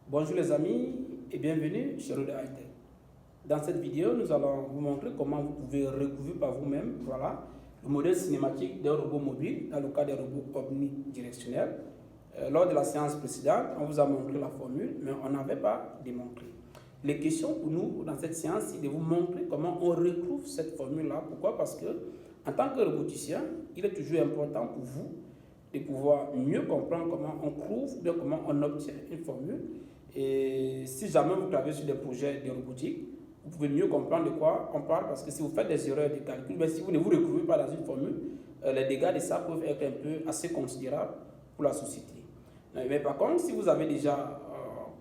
Bonjour les amis et bienvenue chez Roda Hightech. Dans cette vidéo, nous allons vous montrer comment vous pouvez recouvrir par vous-même le modèle cinématique d'un robot mobile dans le cas des robots omnidirectionnels. Lors de la séance précédente, on vous a montré la formule, mais on n'avait pas démontré. Les questions pour nous dans cette séance, c'est de vous montrer comment on recouvre cette formule-là. Pourquoi? Parce que en tant que roboticien, il est toujours important pour vous de pouvoir mieux comprendre comment on trouve, bien comment on obtient une formule. Et si jamais vous travaillez sur des projets de robotique, vous pouvez mieux comprendre de quoi on parle, parce que si vous faites des erreurs de calcul, mais si vous ne vous retrouvez pas dans une formule, les dégâts de ça peuvent être un peu assez considérables pour la société. Mais par contre, si vous avez déjà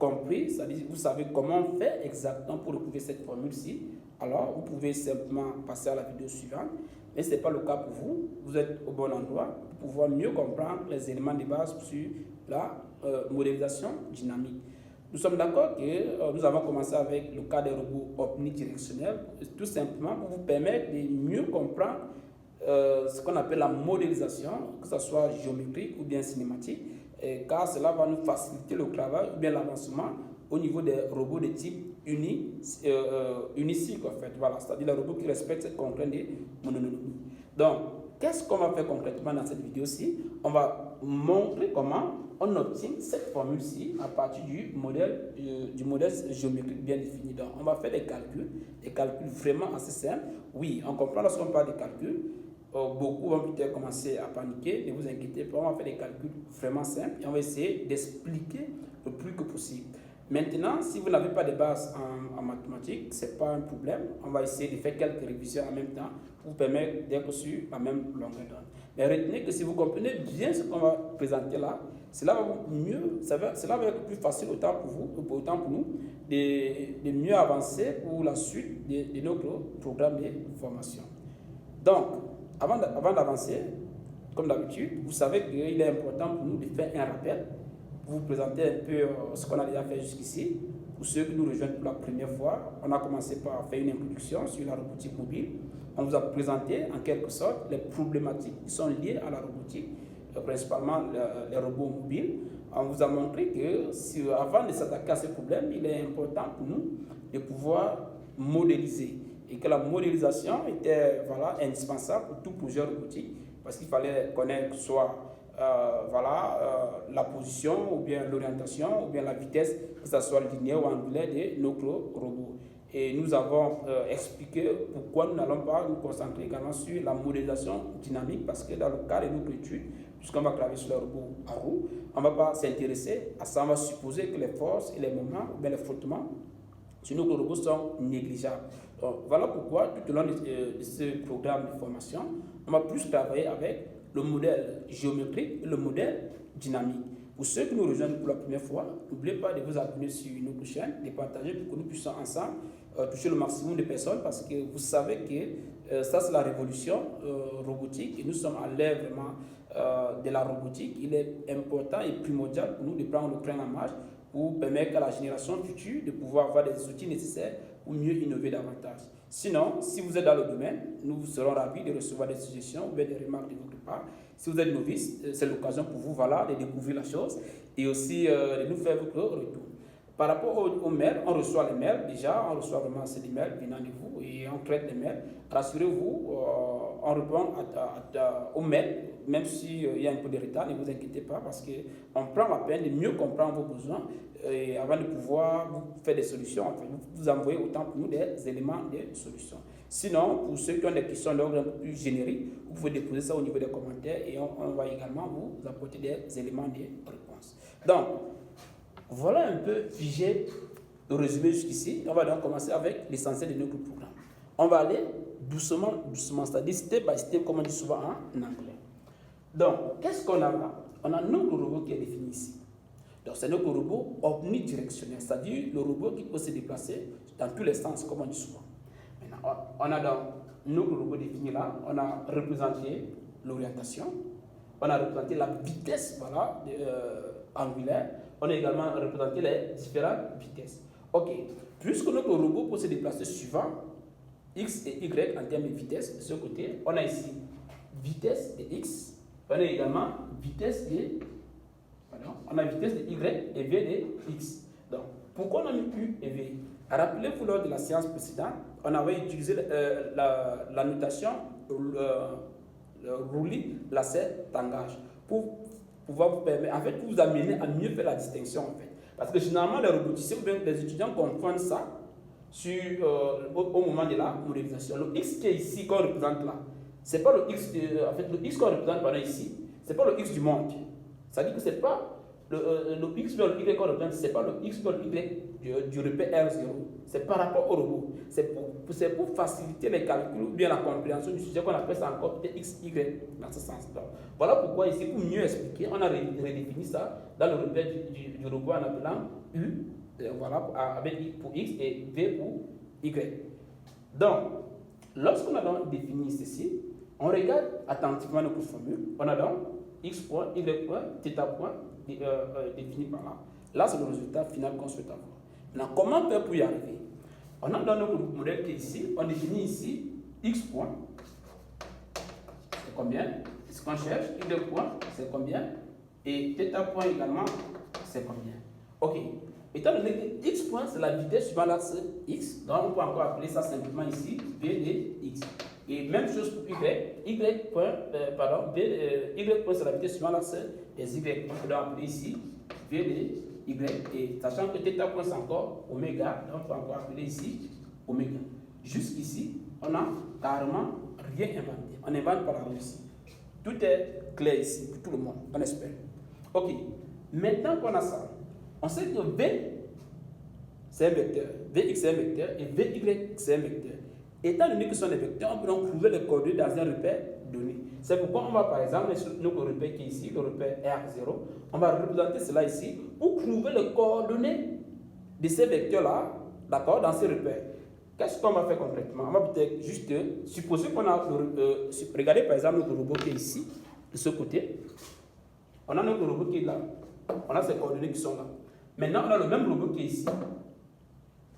compris, c'est-à-dire vous savez comment faire exactement pour retrouver cette formule-ci, alors vous pouvez simplement passer à la vidéo suivante. Mais ce n'est pas le cas pour vous, vous êtes au bon endroit pour pouvoir mieux comprendre les éléments de base sur la modélisation dynamique. Nous sommes d'accord que nous avons commencé avec le cas des robots omnidirectionnels, tout simplement pour vous permettre de mieux comprendre ce qu'on appelle la modélisation, que ce soit géométrique ou bien cinématique, car cela va nous faciliter le travail ou bien l'avancement au niveau des robots de type unicycle, en fait. Voilà, c'est-à-dire les robots qui respectent cette contrainte de mononomie. Donc, qu'est-ce qu'on va faire concrètement dans cette vidéo-ci? On va montrer comment on obtient cette formule-ci à partir du modèle géométrique bien défini. Donc, on va faire des calculs vraiment assez simples. Oui, on comprend lorsqu'on parle de calculs. Beaucoup vont peut-être commencer à paniquer, ne vous inquiétez pas, on va faire des calculs vraiment simples et on va essayer d'expliquer le plus que possible. Maintenant, si vous n'avez pas de base en mathématiques, ce n'est pas un problème. On va essayer de faire quelques révisions en même temps pour vous permettre d'être sur la même longueur d'onde. Mais retenez que si vous comprenez bien ce qu'on va présenter là, cela va être plus facile autant pour vous, autant pour nous, de mieux avancer pour la suite de notre programme de formation. Donc, avant d'avancer, comme d'habitude, vous savez qu'il est important pour nous de faire un rappel, pour vous présenter un peu ce qu'on a déjà fait jusqu'ici. Pour ceux qui nous rejoignent pour la première fois, on a commencé par faire une introduction sur la robotique mobile. On vous a présenté en quelque sorte les problématiques qui sont liées à la robotique, principalement les robots mobiles. On vous a montré que avant de s'attaquer à ces problèmes, il est important pour nous de pouvoir modéliser. Et que la modélisation était indispensable pour tout projet robotique, parce qu'il fallait connaître soit la position, ou bien l'orientation, ou bien la vitesse, que ce soit linéaire ou angulaire de notre robot. Et nous avons expliqué pourquoi nous n'allons pas nous concentrer également sur la modélisation dynamique, parce que dans le cas de notre étude, puisqu'on va travailler sur le robot à roue, on ne va pas s'intéresser à ça, on va supposer que les forces et les moments, ou bien les frottements sur nos robots sont négligeables. Donc, voilà pourquoi, tout au long de ce programme de formation, on va plus travailler avec le modèle géométrique et le modèle dynamique. Pour ceux qui nous rejoignent pour la première fois, n'oubliez pas de vous abonner sur notre chaîne, de partager pour que nous puissions ensemble toucher le maximum de personnes, parce que vous savez que ça c'est la révolution robotique et nous sommes à l'ère vraiment de la robotique. Il est important et primordial pour nous de prendre le train en marche pour permettre à la génération future de pouvoir avoir des outils nécessaires pour mieux innover davantage. Sinon, si vous êtes dans le domaine, nous serons ravis de recevoir des suggestions ou des remarques de votre part. Si vous êtes novice, c'est l'occasion pour vous de découvrir la chose et aussi de nous faire votre retour. Par rapport aux mails, on reçoit les mails déjà, on reçoit vraiment ces mails venant de vous et on traite les mails. Rassurez-vous, on répond aux mails, même s'il y a un peu de retard, ne vous inquiétez pas, parce qu'on prend la peine de mieux comprendre vos besoins et avant de pouvoir vous faire des solutions, enfin, vous envoyer autant pour nous des éléments de solutions. Sinon, pour ceux qui ont des questions d'ordre un peu plus générique, vous pouvez déposer ça au niveau des commentaires et on va également vous apporter des éléments de réponse. Donc, voilà un peu figé le résumé jusqu'ici. On va donc commencer avec l'essentiel de notre programme. On va aller doucement, c'est-à-dire step by step, comme on dit souvent en anglais. Donc, qu'est-ce qu'on a là? On a notre robot qui est défini ici. Donc, c'est notre robot omnidirectionnel, c'est-à-dire le robot qui peut se déplacer dans tous les sens, comme on dit souvent. Maintenant, on a donc notre robot défini là, on a représenté l'orientation, on a représenté la vitesse angulaire, on a également représenté les différentes vitesses. Ok, puisque notre robot peut se déplacer suivant X et Y en termes de vitesse, de ce côté, on a ici vitesse de X, on a également vitesse de Y et V de X. Donc, pourquoi on a mis U et V? Rappelez-vous, lors de la séance précédente, on avait utilisé la notation roulis, lacet, tangage pour pouvoir vous permettre, en fait, pour vous amener à mieux faire la distinction, en fait. Parce que généralement, les roboticiens ou bien les étudiants confondent ça au moment de la modélisation. Le X qui est ici, qu'on représente là, c'est pas le X, en fait, le X qu'on représente pendant ici, c'est pas le X du monde. C'est-à-dire que c'est pas le X vers le Y qu'on représente, c'est pas le X vers le Y du repère R0. C'est par rapport au robot. C'est pour faciliter les calculs ou bien la compréhension du sujet qu'on appelle ça encore X, Y dans ce sens. Donc, voilà pourquoi ici, pour mieux expliquer, on a redéfini ça dans le repère du robot en appelant U, voilà, avec I pour X et V pour Y. Donc, lorsqu'on a donc défini ceci, on regarde attentivement notre formule. On a donc X point, Y point, θ point défini par là. Là, c'est le résultat final qu'on souhaite avoir. Maintenant, comment faire pour y arriver? On a dans notre modèle qui est ici, on définit ici X point, c'est combien? Ce qu'on cherche, Y point, c'est combien? Et θ point également, c'est combien? Ok. Étant donné que X point, c'est la vitesse suivant l'axe X, donc on peut encore appeler ça simplement ici V de X. Et même chose pour Y, Y point, Y point, c'est la vitesse suivant l'axe des Y. On peut donc appeler ici V de Y, et sachant que θ point c'est encore oméga, donc on peut encore appeler ici oméga. Jusqu'ici, on n'a carrément rien inventé. On n'invente pas la roue ici. Tout est clair ici pour tout le monde, on espère. Ok, maintenant qu'on a ça, on sait que V c'est un vecteur, Vx c'est un vecteur et Vy c'est un vecteur. Étant donné que ce sont des vecteurs, on peut donc trouver les coordonnées dans un repère donné. C'est pourquoi on va par exemple, notre repère qui est ici, le repère R0, on va représenter cela ici pour trouver les coordonnées de ces vecteurs-là, d'accord, dans ces repères. Qu'est-ce qu'on va faire concrètement? On va peut-être juste supposer qu'on a, regardez par exemple notre robot qui est ici, de ce côté. On a notre robot qui est là. On a ces coordonnées qui sont là. Maintenant, on a le même robot qui est ici.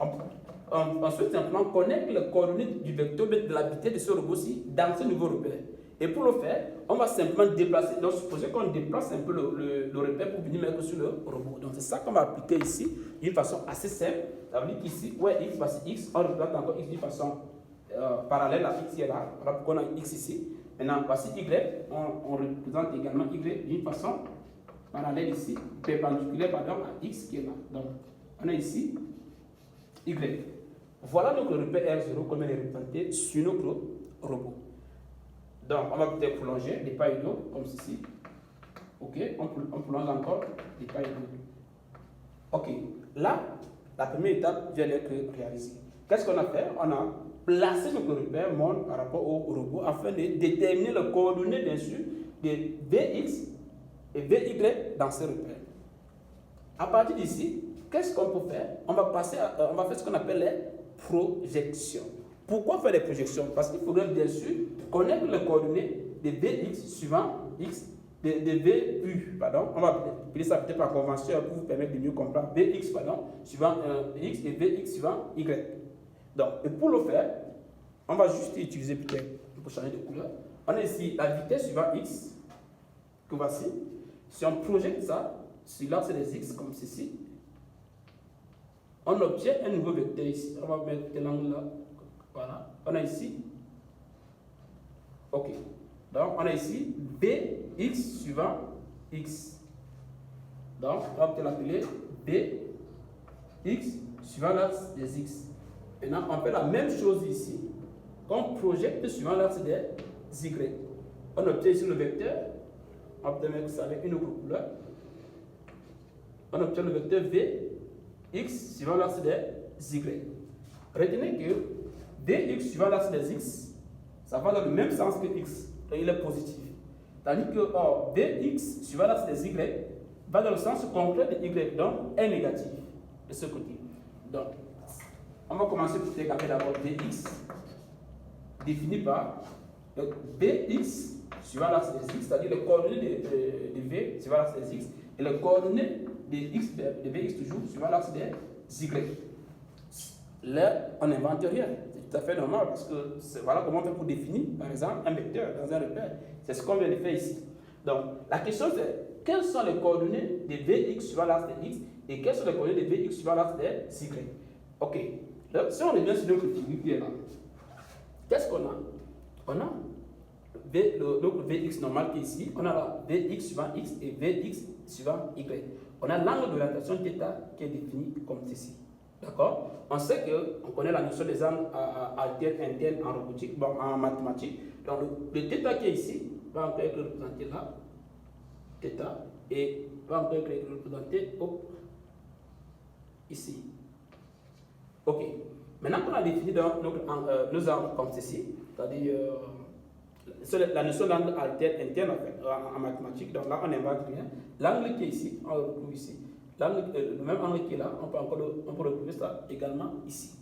On souhaite simplement connaître les coordonnées du vecteur de la vitesse de ce robot-ci dans ce nouveau repère. Et pour le faire, on va simplement déplacer. Donc, supposer qu'on déplace un peu le repère pour venir mettre sur le robot. Donc, c'est ça qu'on va appliquer ici d'une façon assez simple. Ça veut dire qu'ici, où est X, voici X, on représente encore X d'une façon parallèle à X qui est là. Voilà pourquoi on a X ici. Maintenant, voici Y, on représente également Y d'une façon parallèle ici, perpendiculaire pardon, à X qui est là. Donc, on a ici Y. Voilà donc le repère R0 comme il est représenté sur notre robot. Donc, on va peut-être prolonger des pas égaux comme ceci. Ok, on prolonge encore des pas égaux. Ok, là, la première étape vient d'être réalisée. Qu'est-ce qu'on a fait? On a placé notre repère monde par rapport au robot afin de déterminer les coordonnées, bien sûr, de Vx et Vy dans ce repère. À partir d'ici, qu'est-ce qu'on peut faire? On va faire ce qu'on appelle les projections. Pourquoi faire des projections? Parce qu'il faudrait bien sûr connaître les coordonnées de Vx suivant X, de Vu, pardon. On va appeler ça peut-être par convention pour vous permettre de mieux comprendre. Vx, pardon, suivant X et Vx suivant Y. Donc, et pour le faire, on va juste utiliser peut-être, pour changer de couleur. On a ici la vitesse suivant X, que voici. Si on projette ça sur l'axe des X comme ceci, on obtient un nouveau vecteur ici. On va mettre l'angle là. Voilà. On a ici. Ok. Donc, on a ici Bx suivant X. Donc, on va peut-être l'appeler Bx suivant l'axe des X. Maintenant, on fait la même chose ici. Qu'on projette suivant l'axe des Y. On obtient ici le vecteur. On peut mettre ça avec une autre couleur. On obtient le vecteur Vx suivant l'axe des Y. Retenez que Vx suivant l'axe des X, ça va dans le même sens que X, donc il est positif. Tandis que Vx suivant l'axe des Y va dans le sens contraire de Y, donc est négatif de ce côté. Donc, on va commencer peut-être avec d'abord Vx, défini par Vx suivant l'axe des X, c'est-à-dire les coordonnées de V suivant l'axe des X, et les coordonnées de Vx toujours suivant l'axe des Y. Là, on n'invente rien. C'est tout à fait normal parce que voilà comment on fait pour définir, par exemple, un vecteur dans un repère. C'est ce qu'on vient de faire ici. Donc, la question c'est, quelles sont les coordonnées de Vx suivant l'axe de X Et quelles sont les coordonnées de Vx suivant l'axe des Y? Ok. Donc, si on revient sur notre figure qui est là, qu'est-ce qu'on a? On a notre Vx normal qui est ici, on a là Vx suivant X et Vx suivant Y. On a l'angle d'orientation θ qui est défini comme ceci. D'accord? On sait qu'on connaît la notion des angles alternes internes en robotique, bon, en mathématiques. Donc le θ qui est ici va encore être représenté là, θ, et va encore être représenté ici. Ok. Maintenant qu'on a défini nos angles comme ceci, c'est-à-dire la notion d'angle alterne interne en mathématiques, donc là on n'invente rien. L'angle qui est ici, on le retrouve ici. Le même angle qui est là, on peut retrouver ça également ici.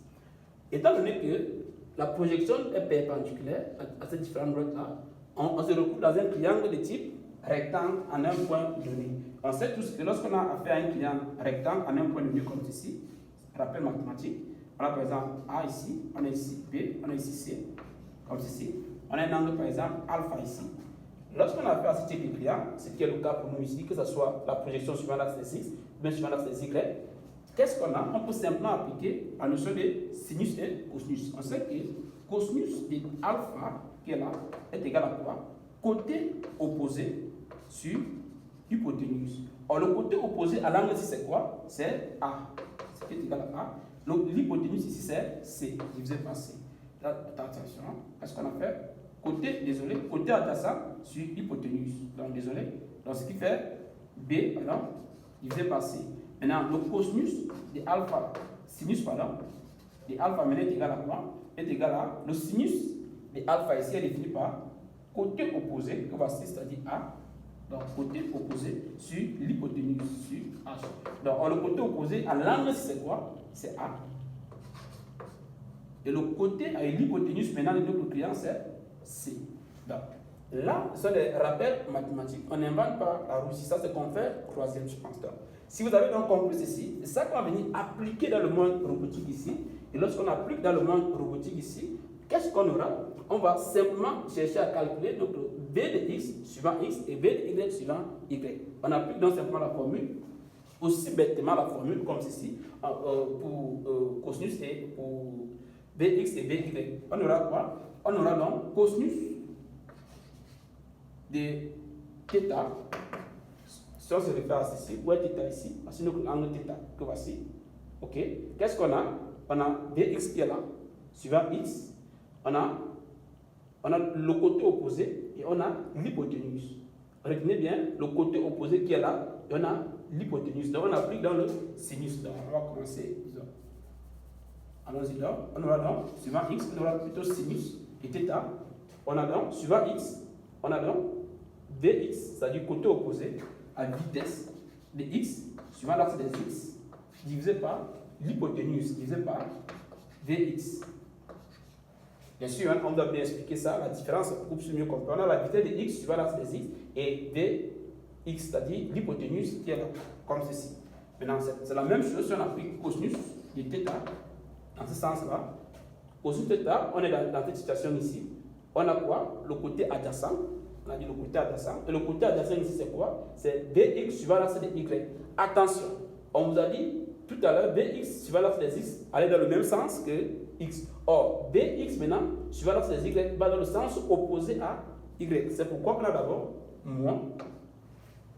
Étant donné que la projection est perpendiculaire à ces différentes droites-là, on se retrouve dans un triangle de type rectangle en un point donné. On sait tous que lorsqu'on a affaire à un triangle rectangle en un point donné comme ceci, rappel mathématique, on a par exemple A ici, on a ici B, on a ici C, comme ceci. On a un angle par exemple alpha ici. Lorsqu'on a affaire à ce type de triangle, ce qui est le cas pour nous ici, que ce soit la projection suivant l'axe des X, ou bien suivant l'axe des Y, qu'est-ce qu'on a? On peut simplement appliquer la notion de sinus et cosinus. On sait que cosinus de alpha, qui est là, est égal à quoi? Côté opposé sur hypoténuse. Or, le côté opposé à l'angle ici, c'est quoi? C'est A. C'est qui est égal à A. L'hypoténuse ici, c'est C, divisé par C. Là, attention, qu'est-ce qu'on a fait? Côté adjacent sur hypoténuse. Donc, désolé. Donc, ce qui fait B, pardon, divisé par C. Maintenant, le cosinus de alpha, sinus, pardon, de alpha maintenant est égal à quoi? Est égal à le sinus de alpha ici est défini par côté opposé, que voici, c'est-à-dire A. Donc, côté opposé sur l'hypoténuse, sur H. Donc, le côté opposé à l'angle, c'est quoi? C'est A. Et le côté avec l'hypoténuse, maintenant, de notre triangle, c'est C. Donc, là, ce sont des rappels mathématiques. On n'invente pas la roue. Ça, c'est qu'on fait troisième, je pense. Donc, si vous avez donc compris ceci, c'est ça qu'on va venir appliquer dans le monde robotique ici. Et lorsqu'on applique dans le monde robotique ici, qu'est-ce qu'on aura? On va simplement chercher à calculer notre V de X suivant X et V de Y suivant Y. On applique donc simplement la formule, aussi bêtement la formule comme ceci, pour cosinus et pour Vx et Vy. On aura quoi? On aura donc cosinus de θ. Si on se réfère à ceci, où est θ ici? Voici notre angle θ que voici. Ok. Qu'est-ce qu'on a? On a Vx qui est là, suivant X. On a le côté opposé et on a l'hypoténuse. Retenez bien le côté opposé qui est là et on a l'hypoténuse. Donc on applique dans le sinus. Donc on va commencer, disons. Allons-y donc. On aura donc, suivant X, on aura plutôt sinus et θ. On a donc, suivant X, on a donc Vx, c'est-à-dire côté opposé, à vitesse de X, suivant l'axe des X, divisé par l'hypoténuse, divisé par Vx. Bien sûr, on doit bien expliquer ça, la différence est beaucoup plus mieux compris. On a la vitesse de X suivant l'axe des X et Vx, c'est-à-dire l'hypoténuse qui est là, comme ceci. Maintenant, c'est la même chose si on applique cosinus de θ, dans ce sens-là. Cosinus de θ, on est dans cette situation ici. On a quoi? Le côté adjacent. On a dit le côté adjacent. Et le côté adjacent ici, c'est quoi? C'est Vx suivant l'axe de Y. Attention, on vous a dit tout à l'heure, Vx suivant l'axe des X allait dans le même sens que X. Or, Vx maintenant, suivant l'axe des Y, va dans le sens opposé à Y. C'est pourquoi on a d'abord moins.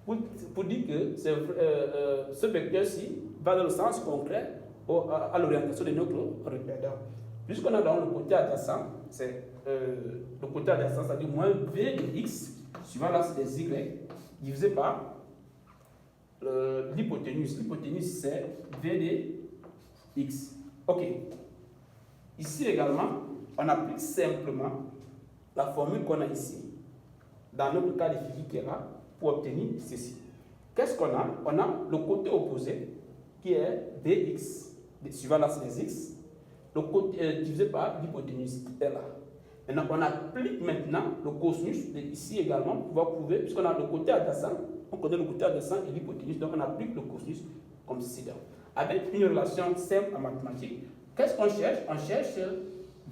Pour dire que ce vecteur-ci va dans le sens concret à l'orientation de notre repère. Puisqu'on a dans le côté adjacent, c'est le côté adjacent, c'est-à-dire moins V de X suivant l'axe des Y divisé par l'hypoténuse. L'hypoténuse, c'est V de X. Ok. Ici également, on applique simplement la formule qu'on a ici, dans notre cas de figure qui est là, pour obtenir ceci. Qu'est-ce qu'on a? On a le côté opposé qui est Vx suivant l'axe des X, le côté divisé par l'hypoténuse qui est là. Maintenant, on applique maintenant le cosinus ici également pour pouvoir prouver, puisqu'on a le côté adjacent, on connaît le côté adjacent et l'hypoténuse, donc on applique le cosinus comme ceci. Avec une relation simple en mathématiques, qu'est-ce qu'on cherche? On cherche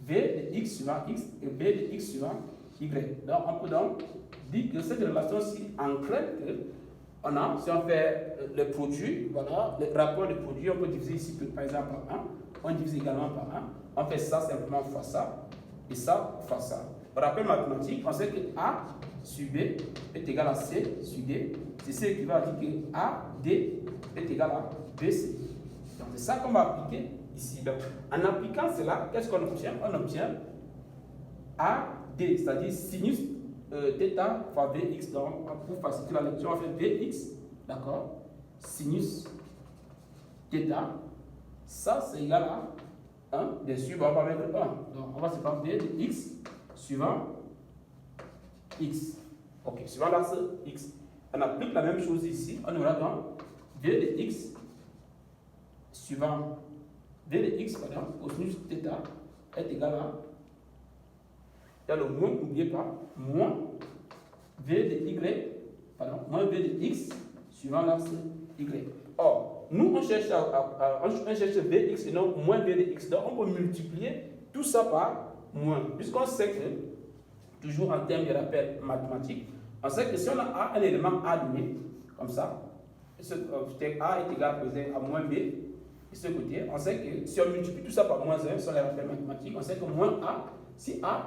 V de X suivant X et V de X suivant Y. Donc on peut donc dire que cette relation-ci entraîne on a, si on fait le produit, voilà, le rapport de produit, on peut diviser ici par exemple par 1, on divise également par 1, on fait ça simplement fois ça, et ça fois ça. Rappel mathématique, on sait que A sur B est égal à C sur D, c'est ce qui va dire que AD est égal à BC. Donc c'est ça qu'on va appliquer ici. Donc en appliquant cela, qu'est-ce qu'on obtient? On obtient AD, c'est-à-dire sinus θ fois Vx. Donc pour faciliter la lecture, on fait Vx, d'accord, sinus θ, ça c'est égal à 1, bien sûr, on va mettre 1. Donc on va séparer V de x suivant x. Ok, suivant l'axe x. On applique la même chose ici. On aura donc V de x suivant V de x, pardon, cosinus θ est égal à, il y a le moins, n'oubliez pas, moins V de y, pardon, moins V de x suivant l'axe y. Or, nous on cherche, on cherche Vx et non moins V de x. Donc on peut multiplier tout ça par moins. Puisqu'on sait que, toujours en termes de rappel mathématique, on sait que si on a un élément A donné, comme ça, A est égal à moins B, de ce côté, on sait que si on multiplie tout ça par moins 1 sur les rappels mathématiques, on sait que moins A, si A,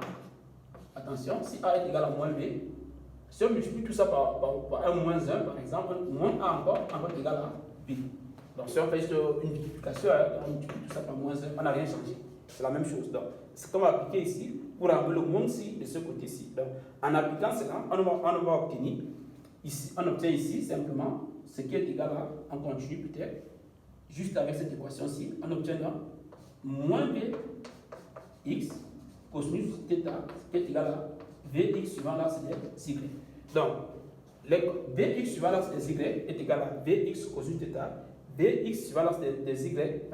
attention, si A est égal à moins B, si on multiplie tout ça par 1 moins 1, par exemple, moins A encore égal à B. Donc si on fait une multiplication, on multiplie tout ça par moins 1, on n'a rien changé. C'est la même chose. Donc, ce qu'on va appliquer ici, pour enlever le moins ci de ce côté-ci. Donc, en appliquant cela, on va obtenir, ici, on obtient ici simplement ce qui est égal à, on continue peut-être, juste avec cette équation-ci, on obtient donc moins Vx cosinus θ qui est égal à Vx suivant l'axe des y. Donc, Vx suivant l'axe des y est égal à Vx cosinus θ, Vx suivant l'axe des y est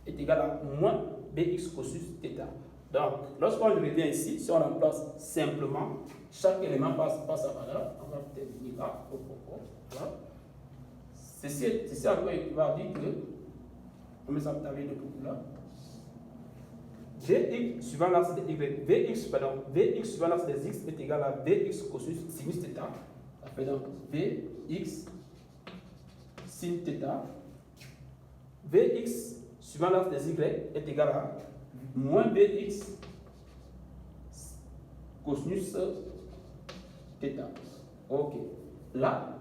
égal à moins Bx cosinus θ. Donc, lorsqu'on revient ici, si on remplace simplement, chaque élément passe sa valeur, on va peut-être venir là, voilà. Ceci encore va dire que, on met ça avec le coup là, Vx suivant l'axe des y, Vx suivant l'axe des x est égal à Vx cosinus θ. Ça fait donc Vx sin θ. Vx suivant l'axe des y est égal à moins Bx cosinus θ. Ok. Là,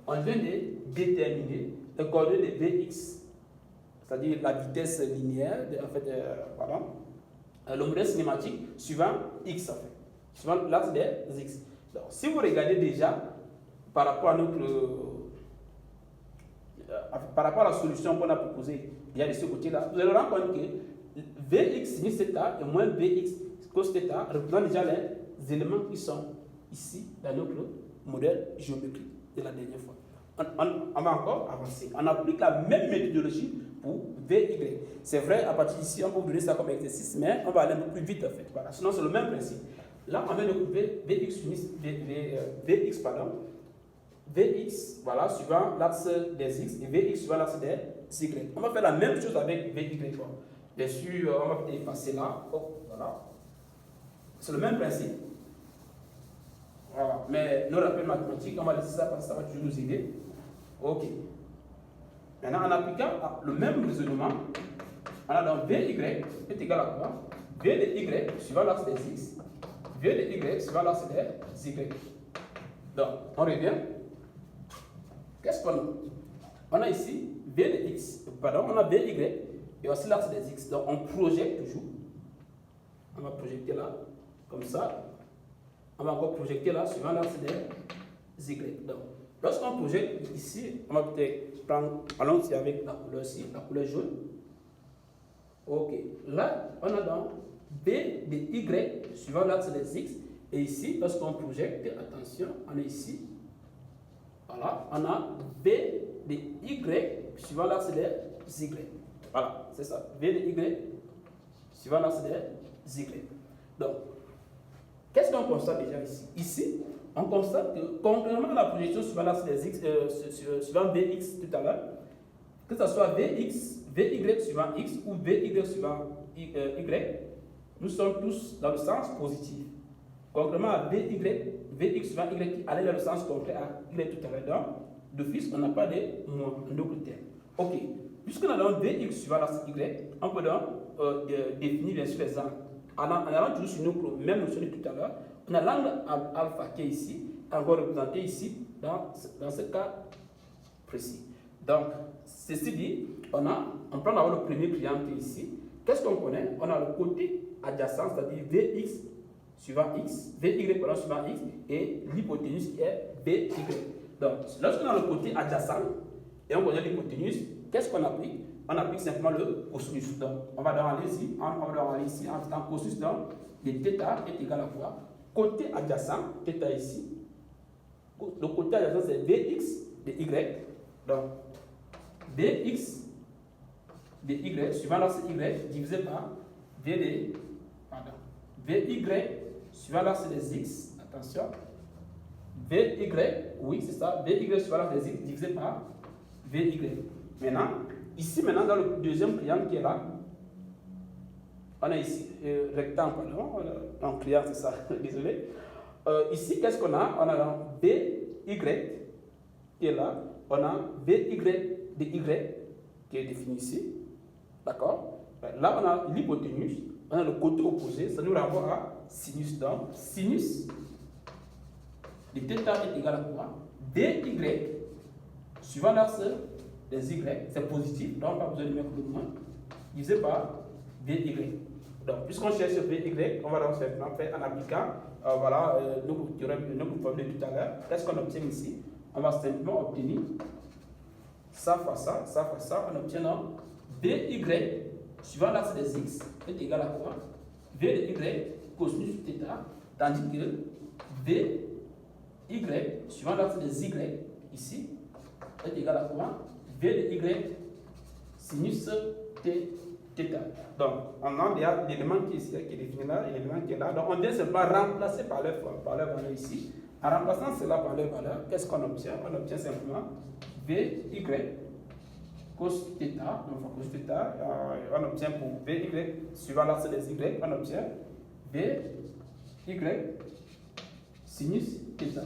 on vient de déterminer le coordonnées de Vx, c'est-à-dire la vitesse linéaire, le modèle cinématique suivant x, en fait, suivant l'axe des x. Donc, si vous regardez déjà par rapport à par rapport à la solution qu'on a proposée, il y a de ce côté-là, vous allez vous rendre compte que Vx sinus θ et moins Vx cos θ représentent déjà les éléments qui sont ici dans notre modèle géométrique de la dernière fois. On va encore avancer. On applique la même méthodologie pour Vy. C'est vrai, à partir d'ici, on peut vous donner ça comme exercice, mais on va aller un peu plus vite en fait. Voilà. Sinon, c'est le même principe. Là, on vient de couper Vx, voilà, suivant l'axe des x et Vx suivant l'axe des y. On va faire la même chose avec Vy. Bien sûr, on va peut-être effacer là. Oh, voilà. C'est le même principe. Voilà. Mais nos rappels mathématiques, on va laisser ça parce que ça va toujours nous aider. Ok. Maintenant, en appliquant le même raisonnement, on a donc Vy est égal à quoi? V de y suivant l'axe des x, V de y suivant l'axe des y. Donc, on revient. Qu'est-ce qu'on a? On a ici V de x, pardon, on a Vy et aussi l'axe des x. Donc, on projette toujours. On va projeter là, comme ça. On va encore projeter là, suivant l'axe des y. Donc, lorsqu'on projette ici, on va peut-être prendre, allons ici avec la couleur jaune. Ok. Là, on a donc B de y suivant l'axe des x. Et ici, lorsqu'on projette, attention, on est ici. Voilà, on a B de y suivant l'axe des y. Voilà, c'est ça. B de y suivant l'axe des y. Donc, qu'est-ce qu'on constate déjà ici? Ici, on constate que, contrairement à la projection suivant l'axe des x, suivant Vx tout à l'heure, que ce soit Vy suivant x ou Vy suivant y, nous sommes tous dans le sens positif. Contrairement à Vx suivant y qui allait dans le sens contraire à y tout à l'heure. Donc, d'office, on n'a pas de moins, en d'autres termes. Ok, puisqu'on a donc Vx suivant l'axe Y, on peut donc définir bien sûr les angles. En allant toujours sur notre même notion de tout à l'heure, on a l'angle alpha qui est ici, encore représenté ici, dans ce cas précis. Donc, ceci dit, on peut avoir le premier triangle qui est ici. Qu'est-ce qu'on connaît? On a le côté adjacent, c'est-à-dire Vx suivant X, Vy suivant X, et l'hypoténuse qui est Vy. Donc, lorsqu'on a le côté adjacent, et on connaît l'hypoténuse, qu'est-ce qu'on applique? On applique simplement le cosinus. Donc, on va aller ici, en faisant cosinus donc, de θ est égal à quoi? Côté adjacent, θ ici. Le côté adjacent, c'est Vx de Y. Donc, Vx de Y, suivant l'axe Y, divisé par Vy suivant l'axe des X, attention. Vy, oui, c'est ça. Vy suivant l'axe des X, divisé par Vy. Maintenant, ici, dans le deuxième triangle qui est là, on a ici rectangle, pardon, non, triangle, c'est ça, désolé. Ici, qu'est-ce qu'on a? On a Vy qui est là, on a Vy de Y qui est défini ici, d'accord? Là, on a l'hypoténuse, on a le côté opposé, ça nous renvoie à sinus. Donc, sinus de θ est égal à quoi? Vy suivant l'axe des Y, c'est positif, donc pas besoin de mettre le moins, divisé par Vy. Donc, puisqu'on cherche Vy, on va donc simplement faire en appliquant notre formule de tout à l'heure. Qu'est-ce qu'on obtient ici? On va simplement obtenir ça fois ça, ça fois ça. On obtient donc Vy suivant l'axe des X est égal à quoi? V de Y cosinus θ, tandis que Vy suivant l'axe des Y ici est égal à quoi? V de Y sinus θ. Donc, on a déjà l'élément qui est ici, qui est défini là, et l'élément qui est là. Donc, on vient simplement remplacer par leur valeur ici. En remplaçant cela par leur valeur, qu'est-ce qu'on obtient? On obtient simplement Vy cos θ, donc cos θ, on obtient pour Vy suivant l'axe des Y, on obtient Vy sinus θ.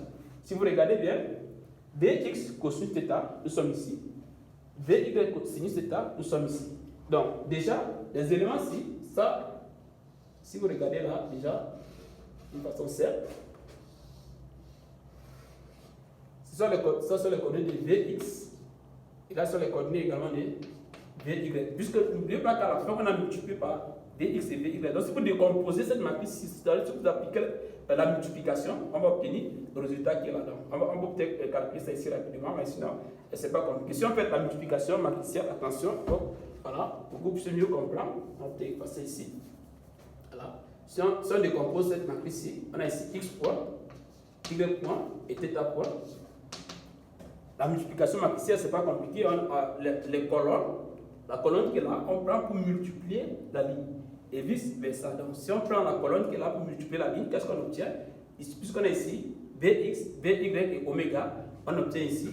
Si vous regardez bien, Vx cosinus θ, nous sommes ici. Vy sinus θ, nous sommes ici. Donc, déjà, les éléments-ci, ça, si vous regardez là, déjà, d'une façon simple, ce sont les coordonnées de Vx, et là, ce sont les coordonnées également de Vy. Puisque, n'oubliez pas qu'à la fin, on a multiplié par Vx et Vy. Donc, si vous décomposez cette matrice, c'est-à-dire si vous appliquez la multiplication, on va obtenir le résultat qui est là-dedans. On va peut-être calculer ça ici rapidement, mais sinon, ce n'est pas compliqué. Si on fait la multiplication matricielle, attention, donc, voilà, pour que vous puissiez mieux comprendre, on va passer ici. Voilà. Si on décompose cette matrice ici, on a ici x point, y point et θ point. La multiplication matricielle, ce n'est pas compliqué. On a les colonnes, la colonne qui est là, on prend pour multiplier la ligne. Et vice versa. Donc, si on prend la colonne qui est là pour multiplier la ligne, qu'est-ce qu'on obtient? Puisqu'on a ici Vx, Vy et oméga, on obtient ici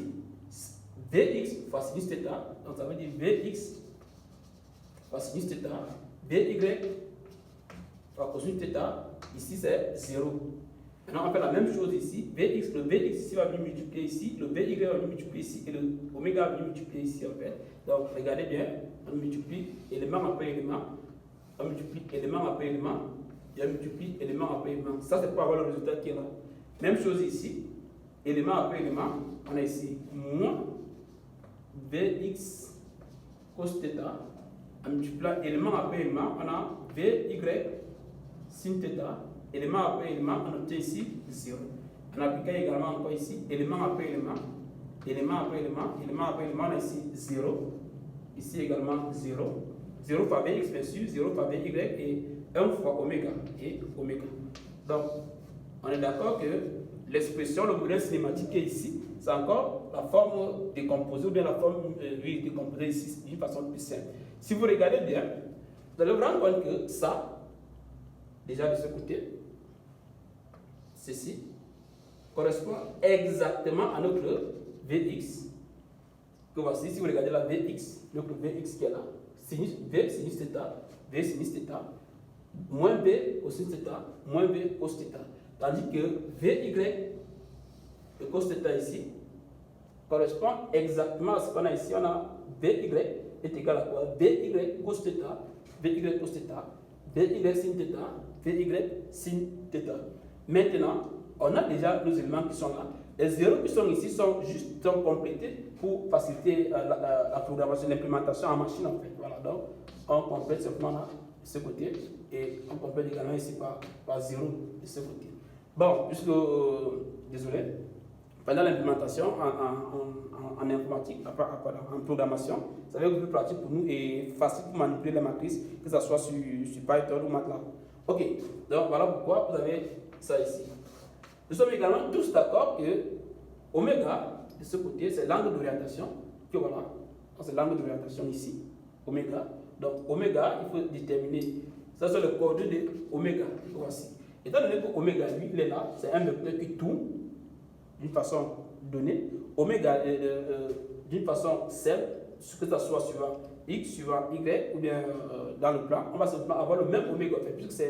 Vx fois sinus θ. Donc, ça veut dire Vx fois sinus θ, Vy fois cosinus θ, ici c'est 0. Maintenant on fait la même chose ici, Vx, le Vx ici va venir multiplier ici, le Vy va venir multiplier ici, et le oméga va venir multiplier ici en fait. Donc regardez bien, on multiplie élément après élément, on multiplie élément après élément, et on multiplie élément après élément. Ça c'est pour avoir le résultat qui est là. Même chose ici, élément après élément, on a ici moins Vx cos θ. En multipliant élément après élément, on a Vy sin θ. Élément après élément, on obtient ici 0. En appliquant également encore ici, élément après élément, élément après élément, élément après élément, on a ici 0. Ici également 0. 0 fois Vx bien sûr, 0 fois Vy et 1 fois oméga et oméga. Donc, on est d'accord que l'expression, le modèle cinématique qui est ici, c'est encore la forme décomposée ou bien la forme décomposée ici d'une façon plus simple. Si vous regardez bien, vous allez vous rendre compte que ça, déjà de ce côté, ceci, correspond exactement à notre Vx. Que voici, si vous regardez la Vx, notre Vx qui est là, sinus, V sinus θ, V sinus θ, moins V cosinus θ, moins V cos θ. Tandis que Vy, le cos θ ici, correspond exactement à ce qu'on a ici. On a VY est égal à quoi? VY cos θ, VY cos θ, VY sin θ, VY sin θ. Maintenant, on a déjà nos éléments qui sont là. Les zéros qui sont ici sont juste complétés pour faciliter la programmation, l'implémentation en machine en fait. Voilà, donc on complète simplement là, de ce côté, et on complète également ici par 0 de ce côté. Bon, puisque, désolé, pendant l'implémentation en informatique, en programmation, ça va être plus pratique pour nous et facile pour manipuler les matrices, que ce soit sur Python ou MATLAB. Ok, donc voilà pourquoi vous avez ça ici. Nous sommes également tous d'accord que oméga, de ce côté, c'est l'angle d'orientation, que voilà, c'est l'angle d'orientation ici, oméga. Donc oméga, il faut déterminer, ça c'est le coordonnée de oméga, voici. Étant donné que oméga, lui, il est là, c'est un vecteur qui tourne d'une façon donnée, oméga d'une façon simple, que ça soit suivant x, suivant y, ou bien dans le plan, on va simplement avoir le même oméga, en fait, puisque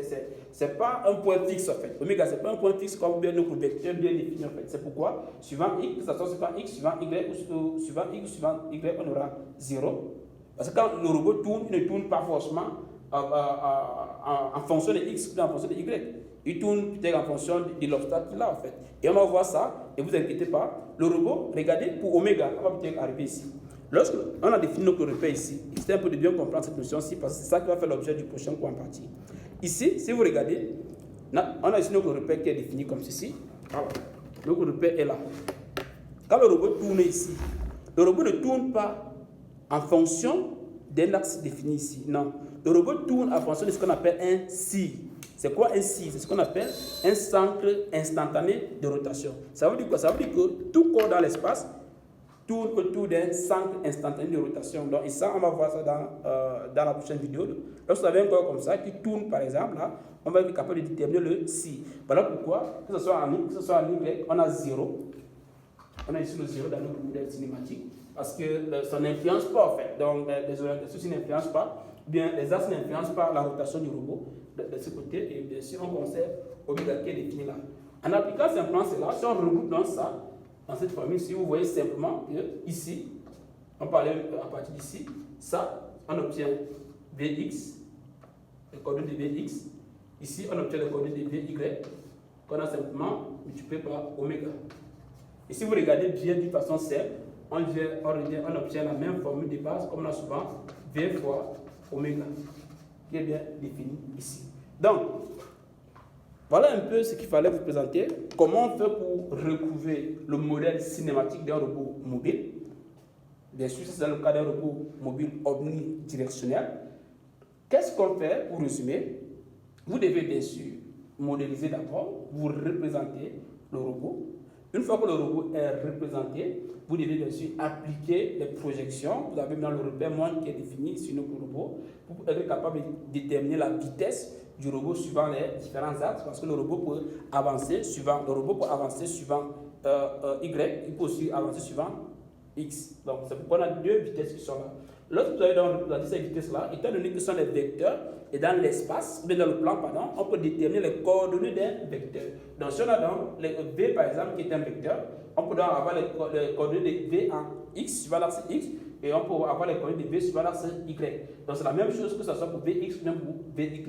c'est pas un point fixe en fait. Oméga, c'est pas un point fixe comme bien notre vecteur bien défini en fait. C'est pourquoi, suivant x, que ça soit suivant x, suivant y, ou suivant x, suivant y, on aura 0. Parce que quand le robot tourne, il ne tourne pas forcément en fonction de x ou en fonction de y. Il tourne peut-être en fonction de l'obstacle qu'il a en fait. Et on va voir ça, et vous inquiétez pas, le robot, regardez, pour oméga, on va peut-être arriver ici. Lorsqu'on a défini notre repère ici, c'est un peu de bien comprendre cette notion-ci parce que c'est ça qui va faire l'objet du prochain cours en partie. Ici, si vous regardez, on a ici notre repère qui est défini comme ceci. Alors, notre repère est là. Quand le robot tourne ici, le robot ne tourne pas en fonction d'un axe défini ici. Non. Le robot tourne en fonction de ce qu'on appelle un CIR. C'est quoi un CIR? C'est ce qu'on appelle un centre instantané de rotation. Ça veut dire quoi? Ça veut dire que tout corps dans l'espace tourne autour d'un centre instantané de rotation. Donc, et ça, on va voir ça dans la prochaine vidéo. Lorsque vous avez un corps comme ça qui tourne, par exemple, là, on va être capable de déterminer le CIR. Voilà pourquoi, que ce soit en X, que ce soit en Y, on a 0. On a ici le 0 dans notre modèle cinématique. Parce que ça n'influence pas, en fait. Donc, les orientations n'influencent pas. Bien, les axes n'influencent pas la rotation du robot de ce côté. Et bien sûr, on conserve oméga qui est défini là. En appliquant simplement cela, si on regroupe dans ça, dans cette formule, si vous voyez simplement que ici, on parlait à partir d'ici, ça, on obtient Vx, les coordonnées de Vx. Ici, on obtient les coordonnées de Vy, qu'on a simplement multiplié par oméga. Et si vous regardez bien d'une façon simple, on obtient la même formule de base, comme on a souvent, V fois oméga, qui est bien défini ici. Donc, voilà un peu ce qu'il fallait vous présenter. Comment on fait pour recouvrer le modèle cinématique d'un robot mobile. Bien sûr, c'est le cas d'un robot mobile omnidirectionnel. Qu'est-ce qu'on fait pour résumer? Vous devez bien sûr modéliser d'abord, vous représentez le robot. Une fois que le robot est représenté, vous devez bien sûr appliquer les projections. Vous avez maintenant le repère monde qui est défini sur notre robot pour être capable de déterminer la vitesse du robot suivant les différents axes, parce que le robot peut avancer suivant Y, il peut aussi avancer suivant X. Donc c'est pourquoi on a deux vitesses qui sont là. Lorsque vous avez représenter ces vitesses-là, étant donné que ce sont les vecteurs, et dans l'espace, ou bien dans le plan, pardon, on peut déterminer les coordonnées d'un vecteur. Donc si on a donc le V par exemple qui est un vecteur, on peut donc avoir les coordonnées de V en X suivant l'axe X, et on peut avoir les coordonnées de V suivant l'axe Y. Donc c'est la même chose que ce soit pour Vx ou bien pour Vy.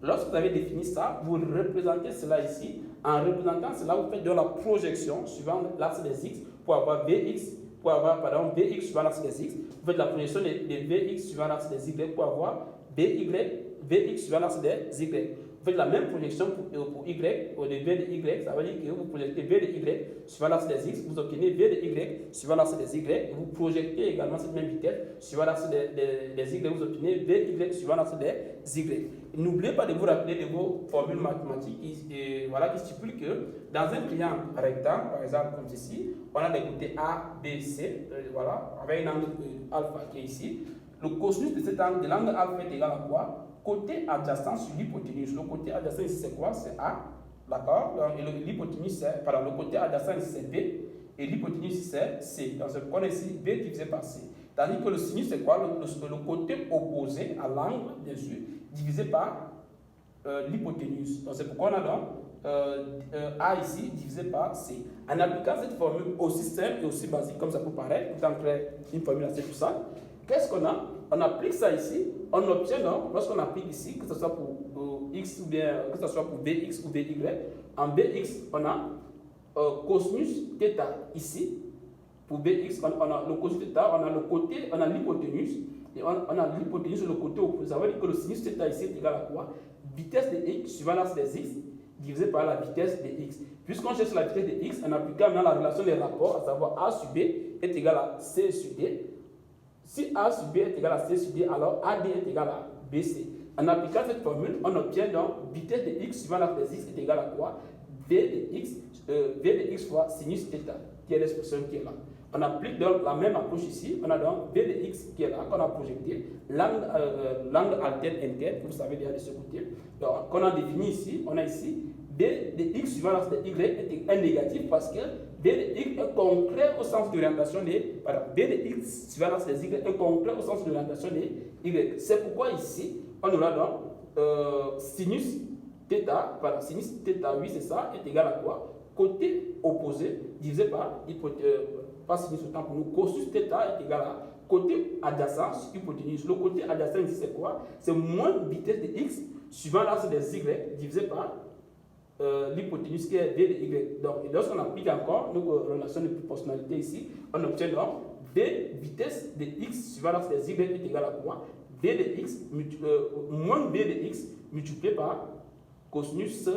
Lorsque vous avez défini ça, vous représentez cela ici. En représentant cela, vous faites de la projection suivant l'axe des X pour avoir Vx, pour avoir Vx suivant l'axe des X. Vous faites la projection de Vx suivant l'axe des Y pour avoir Vx suivant l'axe des Y. Vous faites la même projection pour Y, ou de V de Y, ça veut dire que vous projetez V de Y suivant l'axe des X, vous obtenez V de Y suivant l'axe des Y, et vous projetez également cette même vitesse suivant l'axe des Y, vous obtenez VY suivant l'axe des Y. N'oubliez pas de vous rappeler de vos formules mathématiques qui stipulent que dans un triangle rectangle, par exemple comme ceci, on a des côtés A, B, C, avec un angle alpha qui est ici. Le cosinus de cet angle, de l'angle alpha est égal à quoi? Côté adjacent sur l'hypoténuse. Le côté adjacent ici c'est quoi? C'est A, d'accord? Et l'hypoténuse c'est, le côté adjacent ici c'est B, et l'hypoténuse ici c'est C. Donc c'est pourquoi on a ici B divisé par C. Tandis que le sinus c'est quoi? Le côté opposé à l'angle, bien sûr, divisé par l'hypoténuse. Donc c'est pourquoi on a donc A ici divisé par C. En appliquant cette formule aussi simple et aussi basique comme ça peut paraître, tout en créant une formule assez puissante, qu'est-ce qu'on a? On applique ça ici, on obtient donc, lorsqu'on applique ici, que ce soit pour X ou bien, que ce soit pour Bx ou By, en Bx, on a cosinus θ ici. Pour Bx, on a le cosinus θ, on a le côté, on a l'hypoténuse, et on a l'hypoténuse sur le côté opposé. Ça veut dire que le sinus θ ici est égal à quoi? Vitesse de x suivant l'axe des x divisé par la vitesse de x. Puisqu'on cherche la vitesse de x, en appliquant maintenant la relation des rapports, à savoir a sur b est égal à c sur d. Si a sur b est égal à c sur d, alors ad est égal à bc. En appliquant cette formule, on obtient donc vitesse de x suivant l'axe des x est égal à quoi? V de x fois sinus θ, qui est l'expression qui est là. On applique donc la même approche ici. On a donc V de x qui est là, qu'on a projeté, l'angle alterne interne, que vous savez déjà de ce côté. Donc, qu'on a défini ici, on a ici V de x suivant l'axe de y est négatif parce que V de x est contraire au sens d'orientation de. Pardon, V de x suivant l'axe des y est contraire au sens d'orientation de y. C'est pourquoi ici, on aura donc sinus θ, pardon, sinus θ, oui, c'est ça, est égal à quoi? Côté opposé divisé par pas sinus autant pour nous, cosinus θ est égal à côté adjacent hypoténuse. Le côté adjacent ici c'est quoi? C'est moins vitesse de x suivant l'axe des y divisé par l'hypoténuse qui est v de y. Donc lorsqu'on applique encore nos relations de proportionnalité ici, on obtient donc v vitesse de x suivant l'axe des y est égal à quoi? V de x moins v de x multiplié par cosinus θ.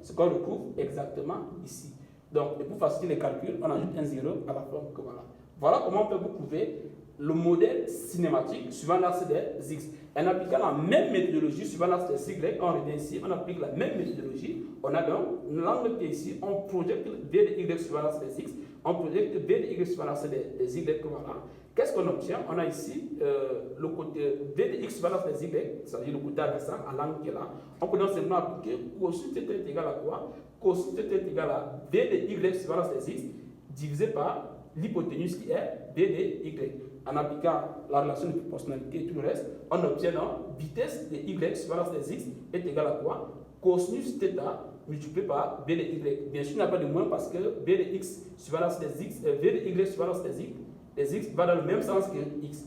Ce qu'on retrouve exactement ici. Donc, pour faciliter les calculs, on ajoute un 0 à la forme que voilà. Voilà comment on peut vous prouver le modèle cinématique suivant l'axe des x. En appliquant la même méthodologie suivant l'axe des y, on revient ici, on applique la même méthodologie. On a donc l'angle qui est ici, on projette v de y suivant l'axe des x, on projette v de y suivant l'axe des y, voilà. Qu'est-ce qu'on obtient? On a ici le côté v de x suivant l'axe des y, c'est-à-dire le côté adjacent à l'angle qui est là. On peut donc simplement appliquer cosinus θ est égal à quoi? Cosinus θ est égal à v de y suivant l'axe des x divisé par l'hypoténuse qui est v de y. En appliquant la relation de proportionnalité et tout le reste, on obtient donc vitesse de y suivant l'axe des x est égal à quoi? Cosinus θ multiplié par v de y. Bien sûr, il n'y a pas de moins parce que v de x suivant l'axe des x, v de y suivant l'axe des x va dans le même sens que x.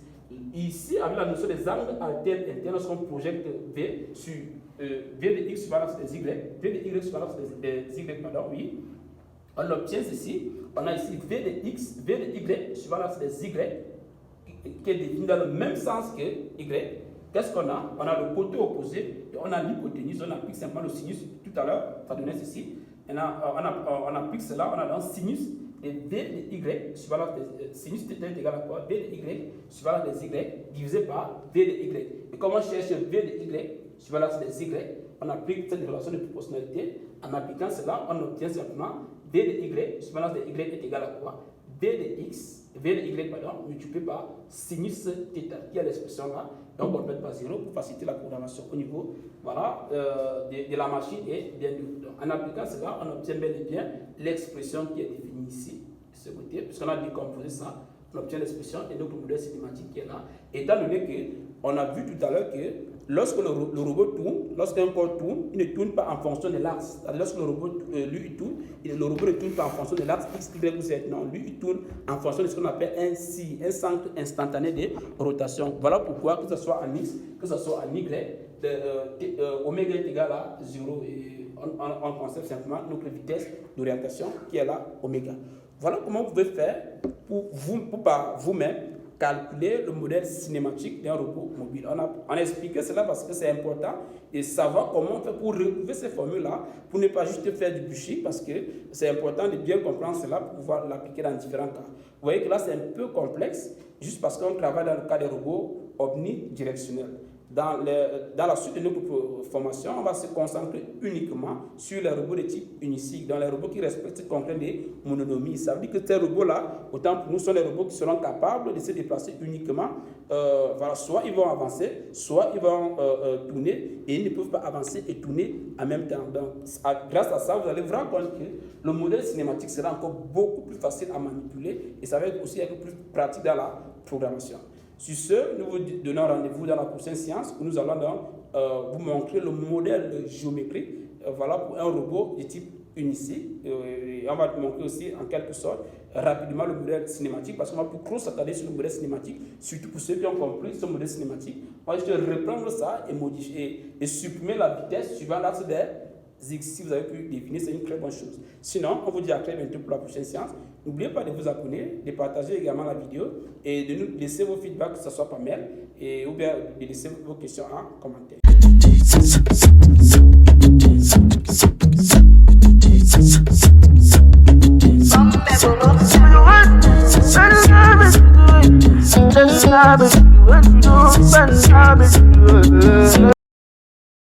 Ici, avec la notion des angles alternes internes, lorsqu'on projette v sur v de x suivant l'axe des y, v de y suivant l'axe des y, pardon, oui, on obtient ceci. On a ici v de x, v de y suivant l'axe des y, qui est défini dans le même sens que y. Qu'est-ce qu'on a? On a le côté opposé et on a l'hypoténuse. On applique simplement le sinus tout à l'heure, ça donnait ceci. On applique cela, on a donc sinus de v de y suivant l'axe des sinus θ est égal à quoi? V de y suivant l'axe des y divisé par v de y. Et comme on cherche v de y suivant l'axe des y, on applique cette relation de proportionnalité. En appliquant cela, on obtient simplement v de y suivant l'axe des y est égal à quoi? V de y, pardon, multiplié par sinus θ, qui est l'expression là. Donc, on ne peut pas 0 pour faciliter la programmation au niveau voilà, de la machine et bien du. Donc, en appliquant cela, on obtient bel et bien l'expression qui est définie ici, de ce côté, puisqu'on a décomposé ça, on obtient l'expression et donc le modèle cinématique qui est là. Étant donné qu'on a vu tout à l'heure que lorsque le robot tourne, lorsqu'un corps tourne, il ne tourne pas en fonction de l'axe. Lorsque le robot, lui, il tourne, le robot ne tourne pas en fonction de l'axe X, Y ou Z. Non, lui, il tourne en fonction de ce qu'on appelle un centre instantané de rotation. Voilà pourquoi, que ce soit en X, que ce soit en Y, oméga est égal à 0 et on conserve simplement notre vitesse d'orientation qui est là, oméga. Voilà comment vous pouvez faire pour par vous-même calculer le modèle cinématique d'un robot mobile. On a expliqué cela parce que c'est important de savoir comment on fait pour retrouver ces formules-là, pour ne pas juste faire du bûcher, parce que c'est important de bien comprendre cela pour pouvoir l'appliquer dans différents cas. Vous voyez que là, c'est un peu complexe, juste parce qu'on travaille dans le cas des robots omnidirectionnels. Dans la suite de notre formation, on va se concentrer uniquement sur les robots de type unicycle, dans les robots qui respectent cette contrainte de mononomie. Ça veut dire que ces robots-là, autant pour nous, sont les robots qui seront capables de se déplacer uniquement. Voilà, soit ils vont avancer, soit ils vont tourner, et ils ne peuvent pas avancer et tourner en même temps. Donc, grâce à ça, vous allez vous rendre compte que le modèle cinématique sera encore beaucoup plus facile à manipuler et ça va être aussi un peu plus pratique dans la programmation. Sur ce, nous vous donnons rendez-vous dans la prochaine séance où nous allons donc, vous montrer le modèle de géométrie voilà pour un robot de type Unici. On va te montrer aussi en quelque sorte rapidement le modèle cinématique parce qu'on va plus trop s'attarder sur le modèle cinématique, surtout pour ceux qui ont compris ce modèle cinématique. On va juste reprendre ça et modifier et supprimer la vitesse suivant l'axe des X. Si vous avez pu deviner, c'est une très bonne chose. Sinon, on vous dit à très bientôt pour la prochaine séance. N'oubliez pas de vous abonner, de partager également la vidéo et de nous laisser vos feedbacks, que ce soit par mail ou bien de laisser vos questions en commentaire. Jesus.